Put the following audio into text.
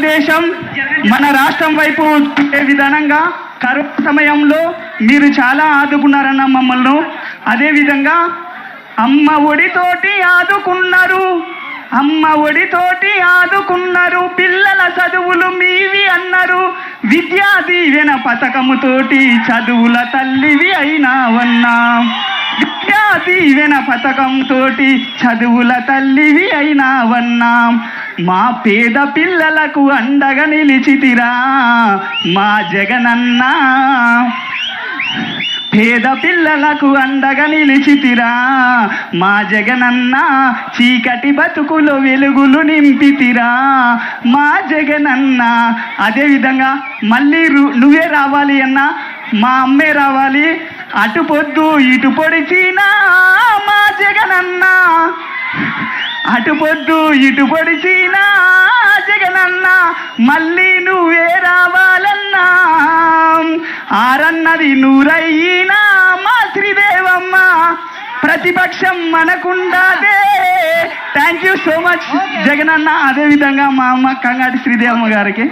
దేశం మన రాష్ట్రం వైపు చూసే విధానంగా కరోనా సమయంలో మీరు చాలా ఆదుకున్నారన్న మమ్మల్ని. అదేవిధంగా అమ్మ ఒడితోటి ఆదుకున్నారు, అమ్మ ఒడితోటి ఆదుకున్నారు, పిల్లల చదువులు మీవి అన్నారు, విద్యా దీవెన పథకముతోటి చదువుల తల్లివి అయినావన్నా, విద్యా దీవెన పథకంతో చదువుల తల్లివి అయినావన్నా. మా పేద పిల్లలకు అండగా నిలిచితిరా మా జగనన్న, పేద పిల్లలకు అండగా నిలిచితిరా మా జగనన్న, చీకటి బతుకులో వెలుగులు నింపితిరా మా జగనన్న. అదేవిధంగా మళ్ళీ నువ్వే రావాలి అన్న, మా అమ్మే రావాలి, అటు పొద్దు ఇటు పొడిచినా మా జగనన్న, అటు పొద్దు ఇటు పొడిచినా జగనన్న, మళ్ళీ నువ్వే రావాలన్నా, ఆరన్నది నూరయ్యినా మా శ్రీదేవమ్మ, ప్రతిపక్షం మనకుండాదే. Thank you so much Jagananna. అదేవిధంగా మా అమ్మ కంగాటి శ్రీదేవమ్మ గారికి.